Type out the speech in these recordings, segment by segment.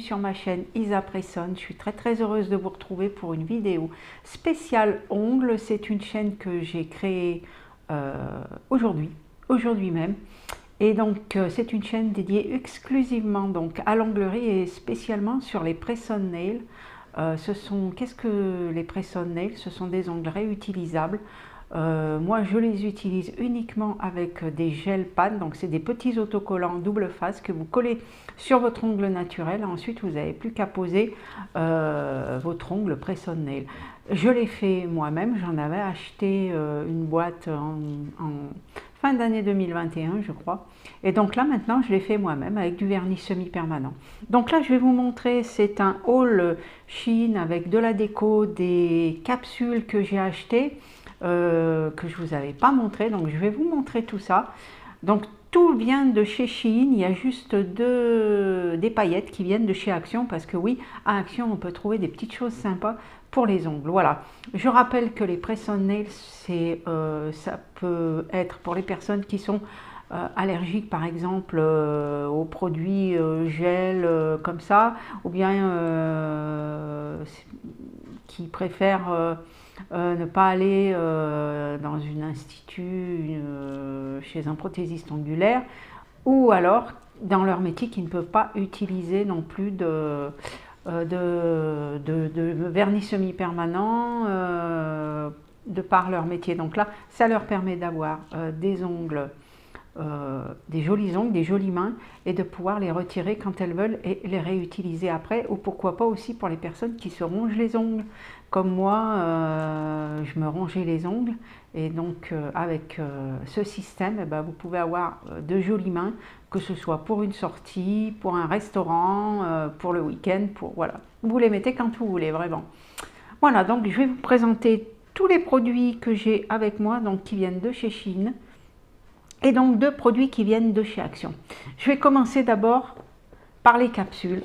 sur ma chaîne Isa Pressonne. Je suis très heureuse de vous retrouver pour une vidéo spéciale ongles. C'est une chaîne que j'ai créée aujourd'hui même. Et donc c'est une chaîne dédiée exclusivement donc à l'onglerie et spécialement sur les press-on nails. Qu'est-ce que les press-on nails? Ce sont des ongles réutilisables. Moi je les utilise uniquement avec des gel pads, donc c'est des petits autocollants double face que vous collez sur votre ongle naturel. Ensuite vous n'avez plus qu'à poser votre ongle press-on nail. Je l'ai fait moi-même, j'en avais acheté une boîte en fin d'année 2021 je crois, et donc là maintenant je l'ai fait moi-même avec du vernis semi-permanent. Donc là je vais vous montrer, c'est un haul Shein avec de la déco, des capsules que j'ai achetées que je vous avais pas montré, donc je vais vous montrer tout ça. Donc tout vient de chez Shein, il y a juste des paillettes qui viennent de chez Action, parce que oui, à Action on peut trouver des petites choses sympas pour les ongles. Voilà, je rappelle que les press-on nails, ça peut être pour les personnes qui sont allergiques par exemple aux produits gel comme ça, ou bien qui préfèrent ne pas aller dans un institut, chez un prothésiste ongulaire, ou alors dans leur métier qui ne peuvent pas utiliser non plus de vernis semi-permanent de par leur métier. Donc là, ça leur permet d'avoir des ongles, des jolis ongles, des jolies mains, et de pouvoir les retirer quand elles veulent et les réutiliser après, ou pourquoi pas aussi pour les personnes qui se rongent les ongles. Comme moi, je me rongeais les ongles, et donc avec ce système, eh ben, vous pouvez avoir de jolies mains, que ce soit pour une sortie, pour un restaurant, pour le week-end, voilà. Vous les mettez quand vous voulez, vraiment. Voilà, donc je vais vous présenter tous les produits que j'ai avec moi, donc qui viennent de chez Shein, et donc 2 produits qui viennent de chez Action. Je vais commencer d'abord par les capsules,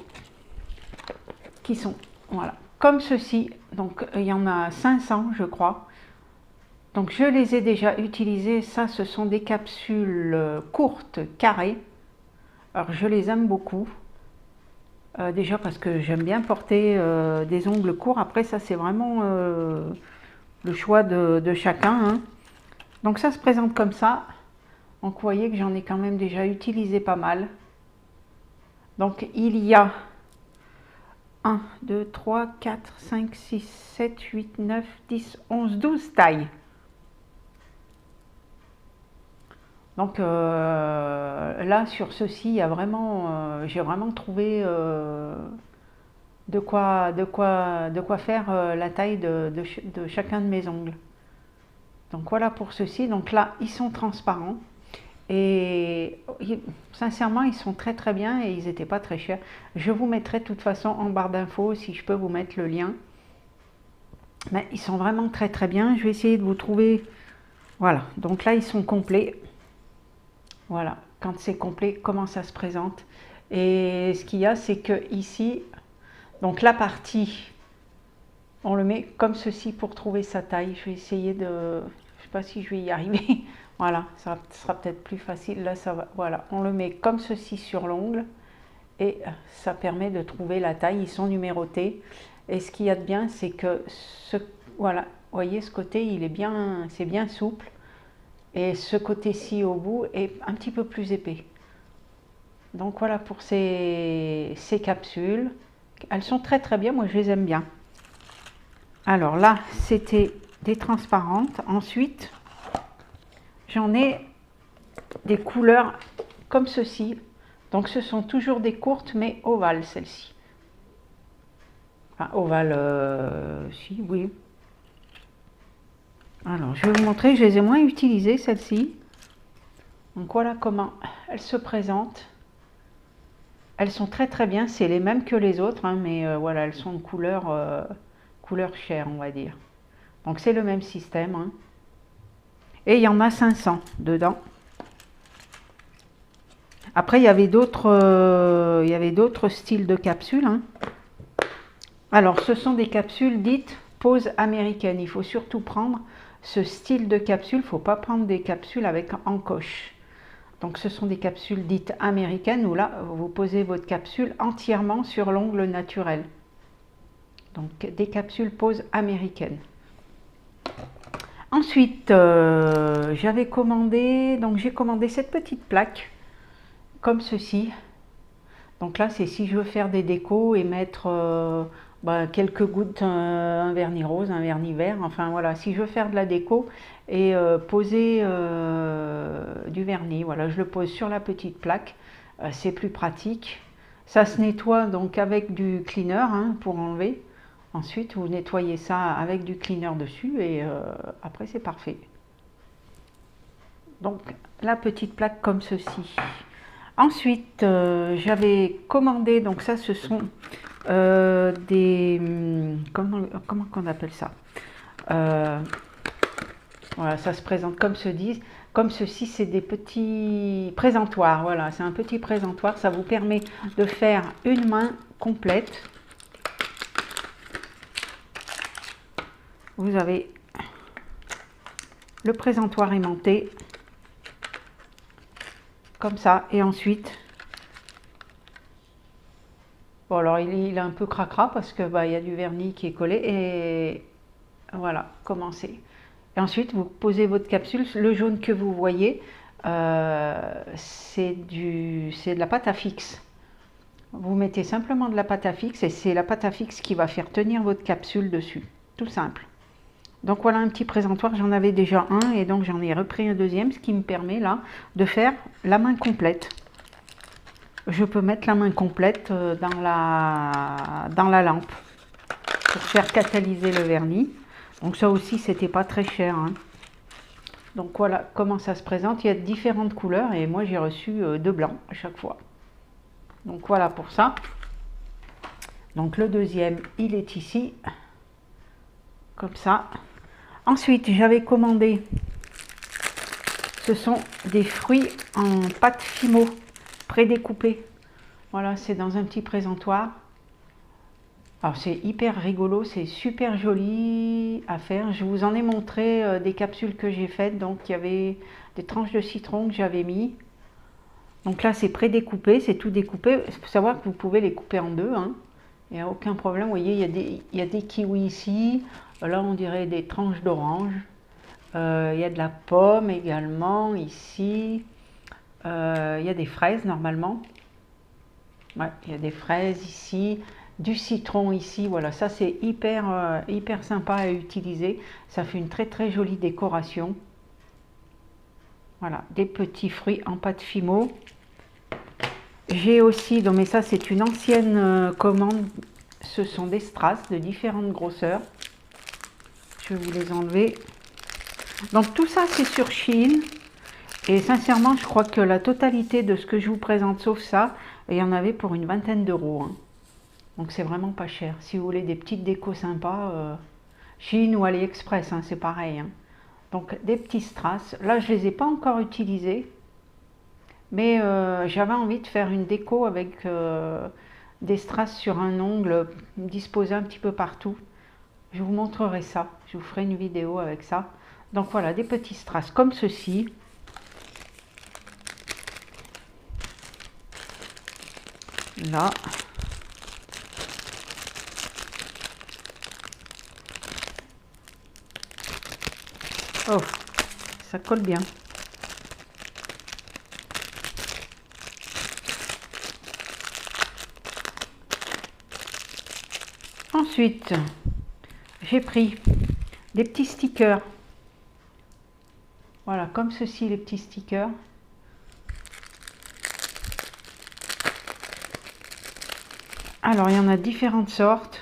qui sont, voilà, comme ceci. Donc il y en a 500 je crois, donc je les ai déjà utilisées. Ça, ce sont des capsules courtes, carrées. Alors je les aime beaucoup, déjà parce que j'aime bien porter des ongles courts. Après ça, c'est vraiment le choix de chacun, hein. Donc ça se présente comme ça. Donc vous voyez que j'en ai quand même déjà utilisé pas mal. Donc il y a 1, 2, 3, 4, 5, 6, 7, 8, 9, 10, 11, 12 tailles. Donc là sur ceci, il y a vraiment, j'ai vraiment trouvé de quoi faire la taille de chacun de mes ongles. Donc voilà pour ceci. Donc là ils sont transparents. Et sincèrement, ils sont très bien, et ils n'étaient pas très chers. Je vous mettrai de toute façon en barre d'infos, si je peux vous mettre le lien. Mais ils sont vraiment très bien. Je vais essayer de vous trouver. Voilà, donc là ils sont complets. Voilà, quand c'est complet, comment ça se présente. Et ce qu'il y a, c'est que ici, donc la partie, on le met comme ceci pour trouver sa taille. Je vais essayer de... Je sais pas si je vais y arriver. Voilà, ça sera peut-être plus facile. Là, ça va. Voilà, on le met comme ceci sur l'ongle, et ça permet de trouver la taille. Ils sont numérotés. Et ce qu'il y a de bien, c'est que voilà, vous voyez, ce côté, il est bien, c'est bien souple. Et ce côté-ci au bout est un petit peu plus épais. Donc voilà pour ces capsules. Elles sont très bien. Moi, je les aime bien. Alors là, c'était des transparentes. Ensuite, j'en ai des couleurs comme ceci. Donc ce sont toujours des courtes mais ovales, celles-ci. Enfin ovales, si, oui. Alors je vais vous montrer, je les ai moins utilisées, celles-ci. Donc voilà comment elles se présentent. Elles sont très bien, c'est les mêmes que les autres, hein, mais voilà, elles sont de couleur chair, on va dire. Donc c'est le même système, hein. Et il y en a 500 dedans. Après, il y avait d'autres styles de capsules, hein. Alors, ce sont des capsules dites pose américaine. Il faut surtout prendre ce style de capsule. Il ne faut pas prendre des capsules avec encoche. Donc ce sont des capsules dites américaines où là, vous posez votre capsule entièrement sur l'ongle naturel. Donc des capsules pose américaines. Ensuite, j'avais commandé, donc j'ai commandé cette petite plaque, comme ceci. Donc là, c'est si je veux faire des décos et mettre quelques gouttes, un vernis rose, un vernis vert, enfin voilà, si je veux faire de la déco et poser du vernis, voilà, je le pose sur la petite plaque, c'est plus pratique. Ça se nettoie donc avec du cleaner hein, pour enlever. Ensuite, vous nettoyez ça avec du cleaner dessus et après c'est parfait. Donc la petite plaque comme ceci. Ensuite, j'avais commandé, donc ça ce sont des... comment on appelle ça voilà, ça se présente comme ceci, c'est des petits présentoirs. Voilà, c'est un petit présentoir, ça vous permet de faire une main complète. Vous avez le présentoir aimanté, comme ça, et ensuite, bon alors il est un peu cracra parce que il y a du vernis qui est collé, et voilà, commencez. Et ensuite, vous posez votre capsule, le jaune que vous voyez, c'est de la pâte à fixe. Vous mettez simplement de la pâte à fixe, et c'est la pâte à fixe qui va faire tenir votre capsule dessus, tout simple. Donc voilà un petit présentoir, j'en avais déjà un et donc j'en ai repris un deuxième, ce qui me permet là de faire la main complète. Je peux mettre la main complète dans la lampe pour faire catalyser le vernis. Donc ça aussi c'était pas très cher. Hein. Donc voilà comment ça se présente, il y a différentes couleurs et moi j'ai reçu de blanc à chaque fois. Donc voilà pour ça. Donc le deuxième il est ici, comme ça. Ensuite, j'avais commandé, ce sont des fruits en pâte fimo, prédécoupés. Voilà, c'est dans un petit présentoir. Alors, c'est hyper rigolo, c'est super joli à faire. Je vous en ai montré des capsules que j'ai faites. Donc, il y avait des tranches de citron que j'avais mis. Donc là, c'est prédécoupé, c'est tout découpé. Il faut savoir que vous pouvez les couper en deux. Hein. Il n'y a aucun problème. Vous voyez, il y a des kiwis ici. Là, on dirait des tranches d'orange. Il y a de la pomme également ici. Il y a des fraises normalement. Ouais, il y a des fraises ici. Du citron ici. Voilà, ça c'est hyper sympa à utiliser. Ça fait une très très jolie décoration. Voilà, des petits fruits en pâte fimo. J'ai aussi, mais ça c'est une ancienne commande. Ce sont des strass de différentes grosseurs. Je vais vous les enlever. Donc tout ça c'est sur Shein. Et sincèrement, je crois que la totalité de ce que je vous présente, sauf ça, il y en avait pour une vingtaine d'euros. Hein. Donc c'est vraiment pas cher. Si vous voulez des petites décos sympas, Shein ou AliExpress, hein, c'est pareil. Hein. Donc des petits strass. Là, je ne les ai pas encore utilisés. Mais j'avais envie de faire une déco avec des strass sur un ongle disposés un petit peu partout. Je vous montrerai ça. Je vous ferai une vidéo avec ça. Donc voilà, des petits strass comme ceci. Là. Oh, ça colle bien. Ensuite, j'ai pris des petits stickers. Voilà, comme ceci, les petits stickers. Alors, il y en a différentes sortes.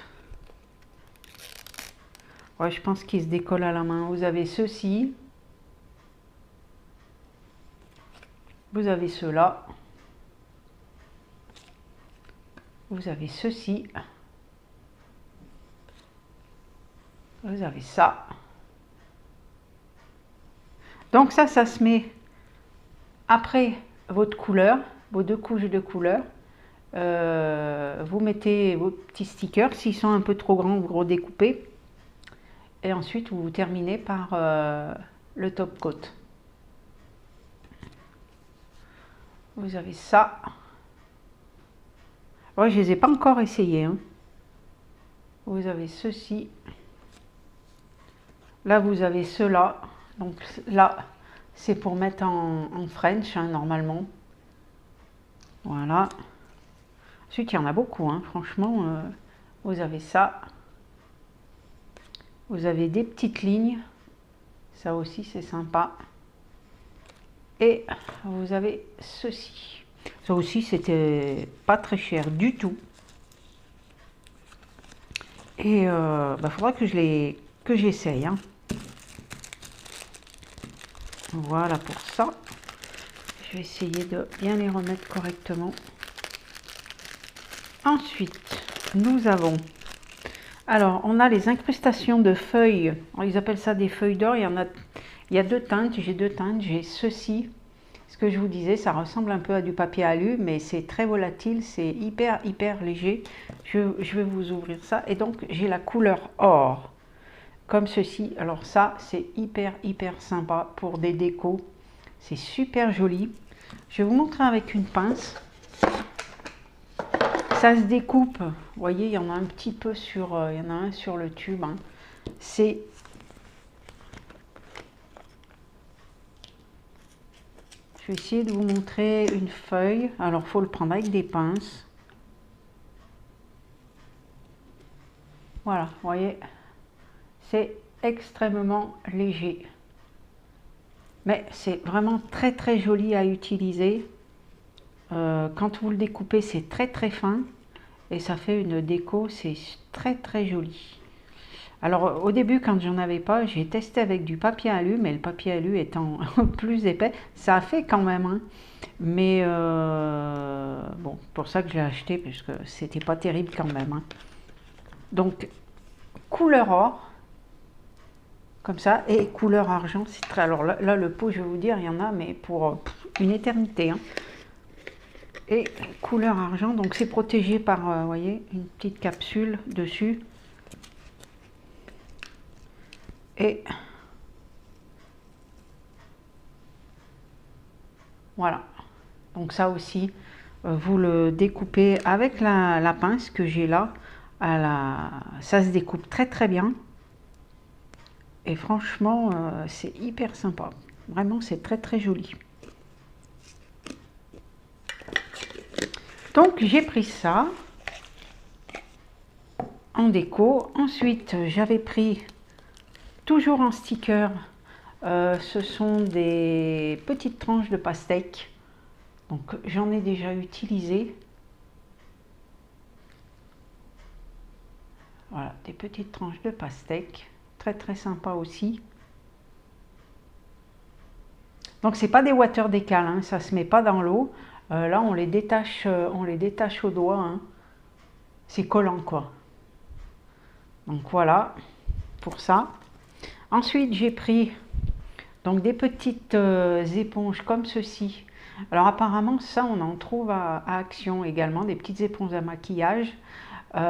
Ouais, je pense qu'ils se décollent à la main. Vous avez ceux-ci. Vous avez ceux-là. Vous avez ceux-ci. Vous avez ça. Donc ça se met après votre couleur, vos deux couches de couleur. Vous mettez vos petits stickers, s'ils sont un peu trop grands ou gros découpés. Et ensuite, vous terminez par le top coat. vous avez ça. Ouais, je les ai pas encore essayés, hein. Vous avez ceci. Là, vous avez cela. Donc là, c'est pour mettre en French, hein, normalement. Voilà. Ensuite, il y en a beaucoup, hein, franchement. Vous avez ça. Vous avez des petites lignes. Ça aussi, c'est sympa. Et vous avez ceci. Ça aussi, c'était pas très cher du tout. Et faudra que j'essaye. Hein. Voilà pour ça. Je vais essayer de bien les remettre correctement. Ensuite, nous avons... Alors, on a les incrustations de feuilles. Ils appellent ça des feuilles d'or. Il y a deux teintes. J'ai deux teintes. J'ai ceci. Ce que je vous disais, ça ressemble un peu à du papier alu, mais c'est très volatile. C'est hyper léger. Je vais vous ouvrir ça. Et donc, j'ai la couleur or. Comme ceci. Alors ça, c'est hyper sympa pour des décos. C'est super joli. Je vais vous montrer avec une pince. Ça se découpe. Vous voyez, il y en a un petit peu sur... il y en a un sur le tube. Hein. C'est... Je vais essayer de vous montrer une feuille. Alors, il faut le prendre avec des pinces. Voilà, vous voyez. C'est extrêmement léger. Mais c'est vraiment très joli à utiliser. Quand vous le découpez, c'est très fin. Et ça fait une déco, c'est très joli. Alors au début, quand j'en avais pas, j'ai testé avec du papier alu, mais le papier alu étant plus épais, ça a fait quand même. Hein. Mais bon, pour ça que je l'ai acheté, puisque c'était pas terrible quand même. Hein. Donc, couleur or, comme ça, et couleur argent, c'est très... Alors là, le pot, je vais vous dire, il y en a, mais pour une éternité. Hein. Et couleur argent, donc c'est protégé par, vous voyez, une petite capsule dessus. Et voilà, donc ça aussi, vous le découpez avec la pince que j'ai là. Ça se découpe très bien. Et franchement, c'est hyper sympa. Vraiment, c'est très joli. Donc j'ai pris ça en déco. Ensuite j'avais pris, toujours en sticker, ce sont des petites tranches de pastèque. Donc j'en ai déjà utilisé. Voilà, des petites tranches de pastèque. Très sympa aussi. Donc c'est pas des water décal, hein, ça se met pas dans l'eau. Là on les détache au doigt. Hein. C'est collant quoi. Donc voilà pour ça. Ensuite j'ai pris donc des petites éponges comme ceci. Alors apparemment ça on en trouve à Action également, des petites éponges à maquillage. Vous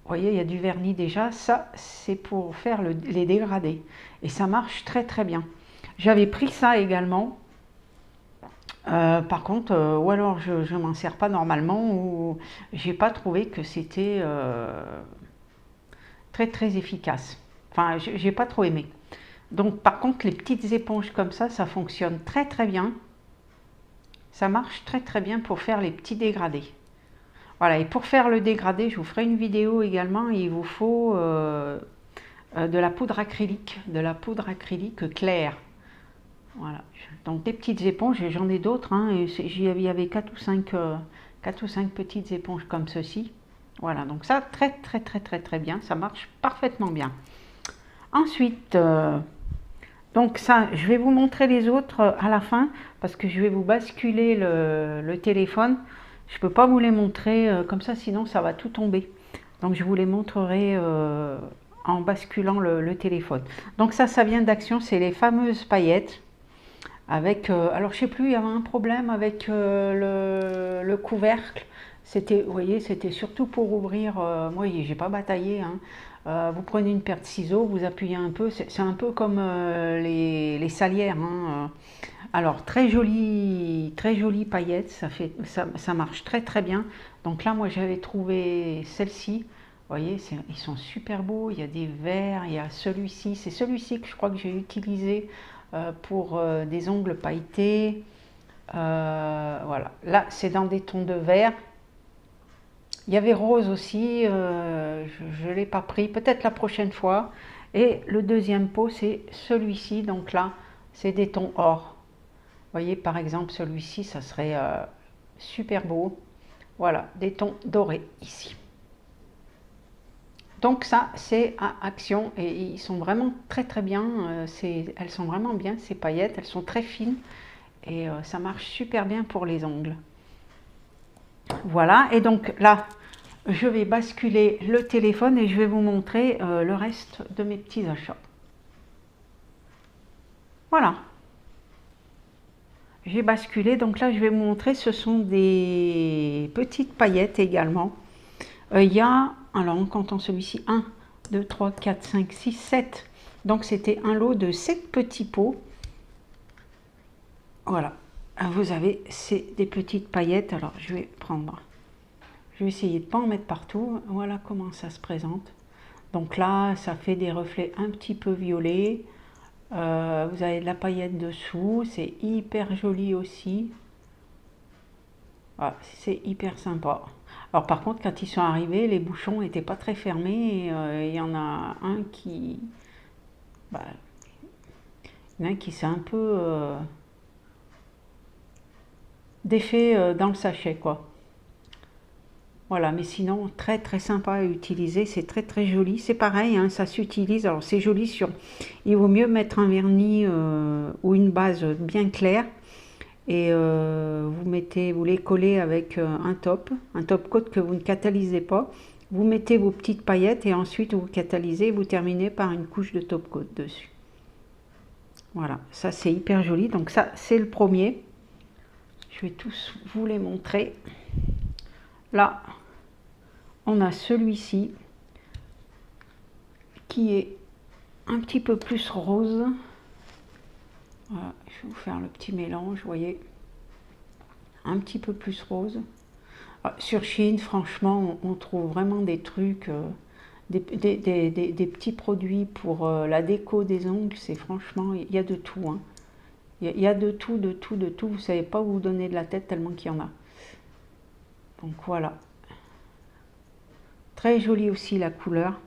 voyez, il y a du vernis déjà. Ça c'est pour faire les dégradés. Et ça marche très bien. J'avais pris ça également. Par contre, ou alors je m'en sers pas normalement, ou j'ai pas trouvé que c'était très efficace. Enfin, j'ai pas trop aimé. Donc, par contre, les petites éponges comme ça fonctionne très bien. Ça marche très bien pour faire les petits dégradés. Voilà, et pour faire le dégradé, je vous ferai une vidéo également. Il vous faut de la poudre acrylique claire. Voilà, donc des petites éponges, et j'en ai d'autres, hein, il y avait 4 ou 5 petites éponges comme ceci. Voilà, donc ça, très bien, ça marche parfaitement bien. Ensuite, donc ça, je vais vous montrer les autres à la fin, parce que je vais vous basculer le téléphone. Je ne peux pas vous les montrer comme ça, sinon ça va tout tomber. Donc je vous les montrerai en basculant le téléphone. Donc ça vient d'Action, c'est les fameuses paillettes. Avec, alors je sais plus, il y avait un problème avec le couvercle. C'était, vous voyez, c'était surtout pour ouvrir. Moi, j'ai pas bataillé. Hein. Vous prenez une paire de ciseaux, vous appuyez un peu, c'est un peu comme les salières, hein. Alors très jolie paillette, ça marche très très bien. Donc là moi j'avais trouvé celle-ci, vous voyez, ils sont super beaux, il y a des verts, il y a celui-ci, c'est celui-ci que je crois que j'ai utilisé pour des ongles pailletés. Voilà, là c'est dans des tons de vert. Il y avait rose aussi, je ne l'ai pas pris, peut-être la prochaine fois. Et le deuxième pot, c'est celui-ci, donc là, c'est des tons or. Vous voyez, par exemple, celui-ci, ça serait super beau. Voilà, des tons dorés ici. Donc ça, c'est à Action et ils sont vraiment très très bien. Elles sont vraiment bien, ces paillettes, elles sont très fines et ça marche super bien pour les ongles. Voilà, et donc là, je vais basculer le téléphone et je vais vous montrer le reste de mes petits achats. Voilà. J'ai basculé, donc là je vais vous montrer, ce sont des petites paillettes également. Il y a, alors on compte en celui-ci, 1, 2, 3, 4, 5, 6, 7. Donc c'était un lot de 7 petits pots. Voilà, vous avez des petites paillettes. Alors je vais prendre, je vais essayer de ne pas en mettre partout. Voilà comment ça se présente. Donc là, ça fait des reflets un petit peu violets. Vous avez de la paillette dessous, c'est hyper joli aussi. Voilà, c'est hyper sympa. Alors par contre, quand ils sont arrivés, les bouchons n'étaient pas très fermés. Et il y en a un qui... Bah, il y en a un qui s'est un peu défait dans le sachet, quoi. Voilà, mais sinon, très très sympa à utiliser, c'est très très joli. C'est pareil, hein, ça s'utilise, alors c'est joli sur... Il vaut mieux mettre un vernis ou une base bien claire. Et vous les collez avec un top coat que vous ne catalysez pas. Vous mettez vos petites paillettes et ensuite vous catalysez et vous terminez par une couche de top coat dessus. Voilà, ça c'est hyper joli. Donc ça, c'est le premier. Je vais tous vous les montrer. Là, on a celui-ci qui est un petit peu plus rose. Voilà, je vais vous faire le petit mélange, vous voyez, un petit peu plus rose. Sur Shein, franchement, on trouve vraiment des trucs, des petits produits pour la déco des ongles. C'est franchement, il y a de tout, hein. Il y a de tout, de tout, de tout. Vous ne savez pas où vous donner de la tête tellement qu'il y en a. Donc voilà. Très jolie aussi la couleur.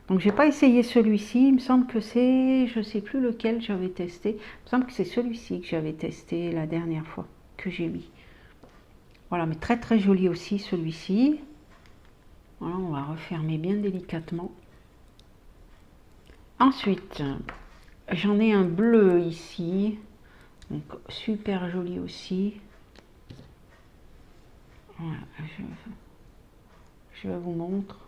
Donc j'ai pas essayé celui-ci. Il me semble que c'est, je sais plus lequel j'avais testé. Il me semble que c'est celui-ci que j'avais testé la dernière fois que j'ai mis. Voilà, mais très très joli aussi celui-ci. Voilà, on va refermer bien délicatement. Ensuite, j'en ai un bleu ici. Donc super joli aussi. Voilà, je vous montre.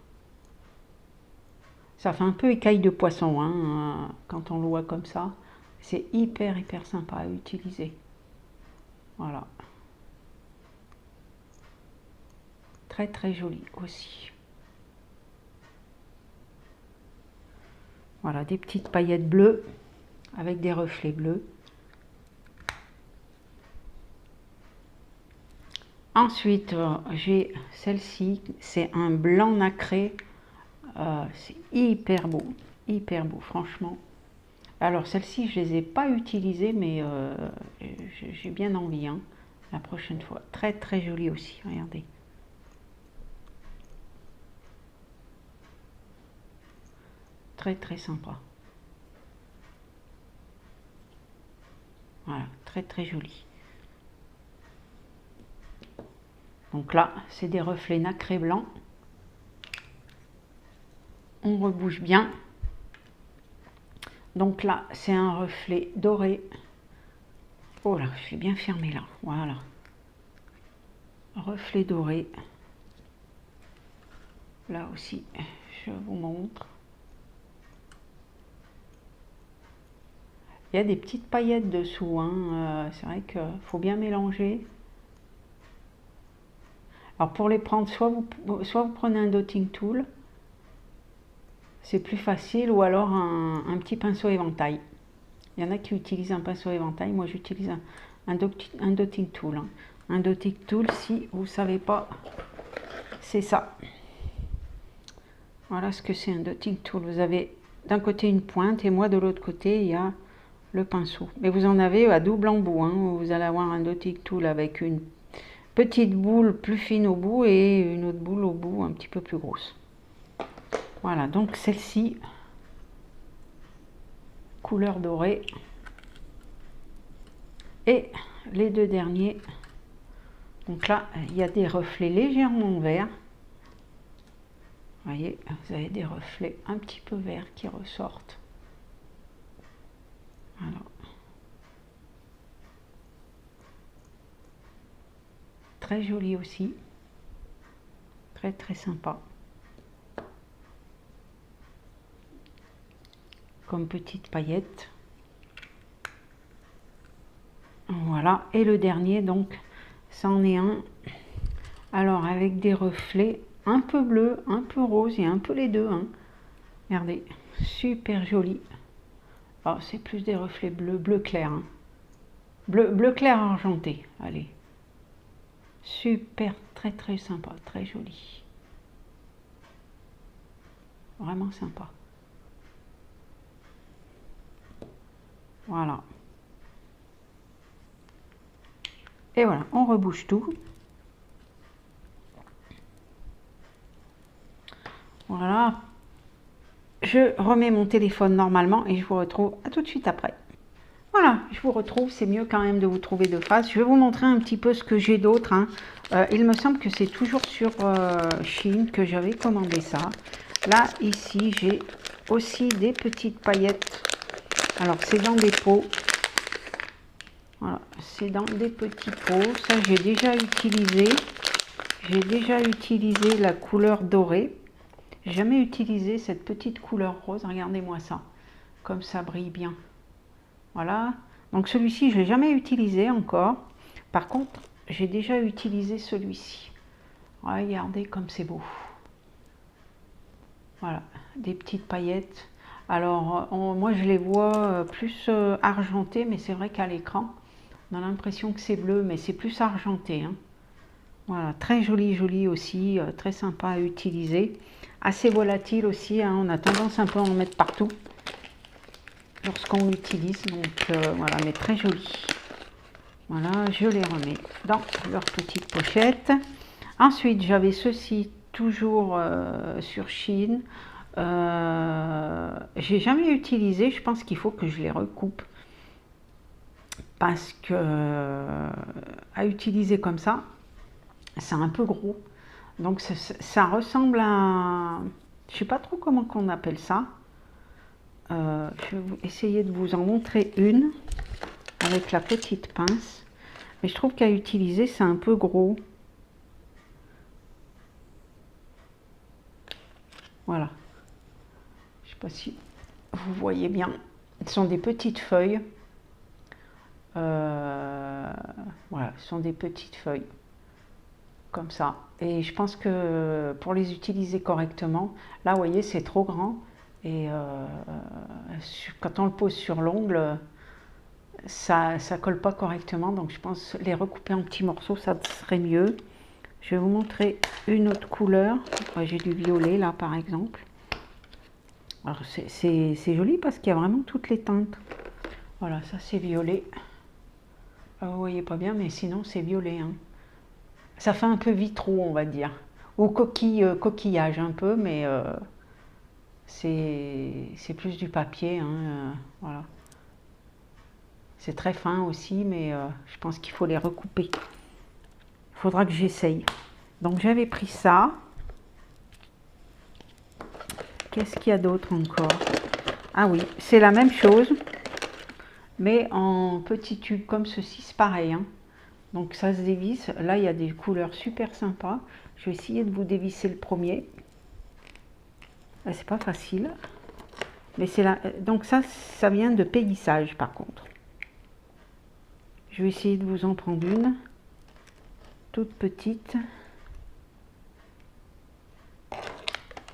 Ça fait un peu écaille de poisson, hein, quand on le voit comme ça. C'est hyper hyper sympa à utiliser. Voilà. Très très joli aussi. Voilà, des petites paillettes bleues avec des reflets bleus. Ensuite, j'ai celle-ci, c'est un blanc nacré. C'est hyper beau, franchement. Alors, celle-ci, je ne les ai pas utilisées, mais j'ai bien envie, hein, la prochaine fois. Très, très jolie aussi, regardez. Très, très sympa. Voilà, très, très joli. Donc là, c'est des reflets nacrés blancs. On rebouge bien. Donc là, c'est un reflet doré. Oh là, je l'ai bien fermé là. Voilà. Reflet doré. Là aussi, je vous montre. Il y a des petites paillettes dessous, hein. C'est vrai qu'il faut bien mélanger. Alors pour les prendre, soit vous prenez un dotting tool, c'est plus facile, ou alors un petit pinceau éventail. Il y en a qui utilisent un pinceau éventail, moi j'utilise un dotting tool. Hein. Un dotting tool, si vous ne savez pas, c'est ça. Voilà ce que c'est un dotting tool. Vous avez d'un côté une pointe et moi de l'autre côté il y a le pinceau. Mais vous en avez à double embout. Hein. Vous allez avoir un dotting tool avec une petite boule plus fine au bout et une autre boule au bout un petit peu plus grosse. Voilà, donc celle-ci, couleur dorée. Et les deux derniers, donc là, il y a des reflets légèrement verts. Vous voyez, vous avez des reflets un petit peu verts qui ressortent. Voilà. Très joli aussi. Très très sympa. Comme petite paillette. Voilà. Et le dernier, donc, ça en est un. Alors, avec des reflets un peu bleu, un peu rose et un peu les deux. Hein. Regardez, super joli. Oh, c'est plus des reflets bleu clair. Hein. Bleu clair argenté. Allez. Super, très très sympa, très joli. Vraiment sympa. Voilà. Et voilà, on rebouche tout. Voilà. Je remets mon téléphone normalement et je vous retrouve à tout de suite après. Voilà, je vous retrouve, c'est mieux quand même de vous trouver de face. Je vais vous montrer un petit peu ce que j'ai d'autre. Hein. Il me semble que c'est toujours sur Shein que j'avais commandé ça. Là, ici, j'ai aussi des petites paillettes. Alors, c'est dans des pots. Voilà, c'est dans des petits pots. Ça, j'ai déjà utilisé. J'ai déjà utilisé la couleur dorée. J'ai jamais utilisé cette petite couleur rose. Regardez-moi ça. Comme ça brille bien. Voilà. Donc celui-ci, je l'ai jamais utilisé encore. Par contre, j'ai déjà utilisé celui-ci. Regardez comme c'est beau. Voilà, des petites paillettes. Alors, moi, je les vois plus argentées, mais c'est vrai qu'à l'écran, on a l'impression que c'est bleu, mais c'est plus argenté. Hein. Voilà, très joli, joli aussi, très sympa à utiliser. Assez volatile aussi, hein, on a tendance un peu à en mettre partout lorsqu'on l'utilise. Donc voilà, mais très joli. Voilà, je les remets dans leur petite pochette. Ensuite, j'avais ceci toujours sur Shein. J'ai jamais utilisé, je pense qu'il faut que je les recoupe. Parce que à utiliser comme ça, c'est un peu gros. Donc ça ressemble à... Je sais pas trop comment qu'on appelle ça. Je vais essayer de vous en montrer une avec la petite pince. Mais je trouve qu'à utiliser, c'est un peu gros. Voilà. Je sais pas si vous voyez bien. Ce sont des petites feuilles. Voilà, ce sont des petites feuilles. Comme ça. Et je pense que pour les utiliser correctement, là, vous voyez, c'est trop grand. Et quand on le pose sur l'ongle, ça colle pas correctement. Donc je pense les recouper en petits morceaux, ça serait mieux. Je vais vous montrer une autre couleur. J'ai du violet là par exemple. Alors c'est joli parce qu'il y a vraiment toutes les teintes. Voilà, ça c'est violet. Vous voyez pas bien, mais sinon c'est violet. Hein. Ça fait un peu vitraux, on va dire. Ou coquillage un peu, mais c'est plus du papier. Hein, voilà. C'est très fin aussi, mais je pense qu'il faut les recouper. Il faudra que j'essaye. Donc j'avais pris ça. Qu'est-ce qu'il y a d'autre encore? Ah oui, c'est la même chose, mais en petits tubes comme ceci, c'est pareil. Hein. Donc ça se dévisse. Là, il y a des couleurs super sympas. Je vais essayer de vous dévisser le premier. C'est pas facile. Mais c'est là. Donc ça vient de Payissage par contre. Je vais essayer de vous en prendre une. Toute petite.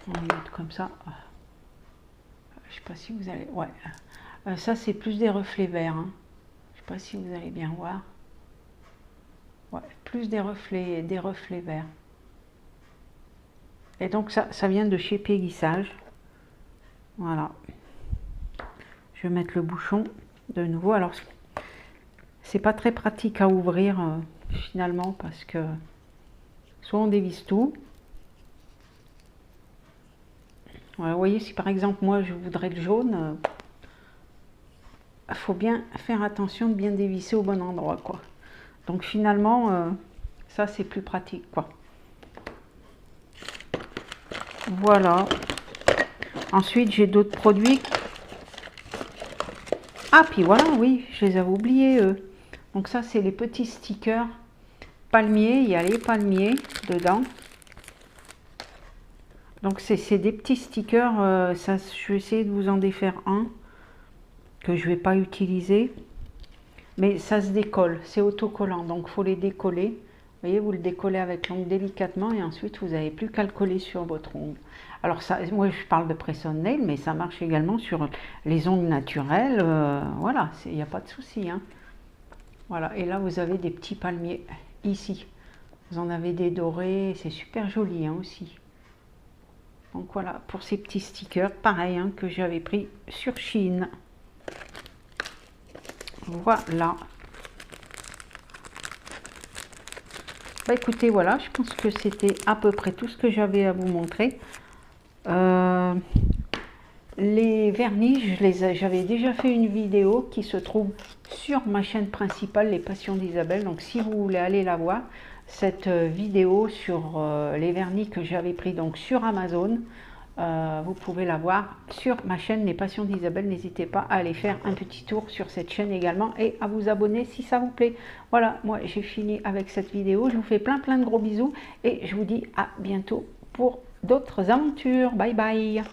On va mettre comme ça. sais pas si vous allez... Ouais. Ça, c'est plus des reflets verts. Hein. Je sais pas si vous allez bien voir. Ouais, plus des reflets verts. Et donc, ça vient de chez Péguissage. Voilà. Je vais mettre le bouchon de nouveau. Alors, c'est pas très pratique à ouvrir finalement parce que soit on dévisse tout. Voilà, vous voyez, si par exemple moi je voudrais le jaune, il faut bien faire attention de bien dévisser au bon endroit, quoi. Donc finalement, ça c'est plus pratique, quoi. Voilà. Ensuite, j'ai d'autres produits. Ah, puis voilà, oui, je les avais oubliés, eux. Donc ça, c'est les petits stickers palmiers. Il y a les palmiers dedans. Donc c'est des petits stickers. Ça, je vais essayer de vous en défaire un que je ne vais pas utiliser. Mais ça se décolle, c'est autocollant. Donc il faut les décoller. Vous voyez, vous le décollez avec l'ongle délicatement et ensuite vous n'avez plus qu'à le coller sur votre ongle. Alors ça, moi je parle de press-on nail, mais ça marche également sur les ongles naturels. Voilà, il n'y a pas de souci. Hein. Voilà, et là vous avez des petits palmiers ici. Vous en avez des dorés, c'est super joli hein, aussi. Donc voilà, pour ces petits stickers, pareil hein, que j'avais pris sur Chine. Voilà. Bah écoutez, voilà, je pense que c'était à peu près tout ce que j'avais à vous montrer. Les vernis, j'avais déjà fait une vidéo qui se trouve sur ma chaîne principale, Les Passions d'Isabelle. Donc si vous voulez aller la voir, cette vidéo sur les vernis que j'avais pris donc sur Amazon, vous pouvez la voir sur ma chaîne Les Passions d'Isabelle. N'hésitez pas à aller faire un petit tour sur cette chaîne également et à vous abonner si ça vous plaît. Voilà, moi j'ai fini avec cette vidéo. Je vous fais plein de gros bisous et je vous dis à bientôt pour d'autres aventures. Bye bye.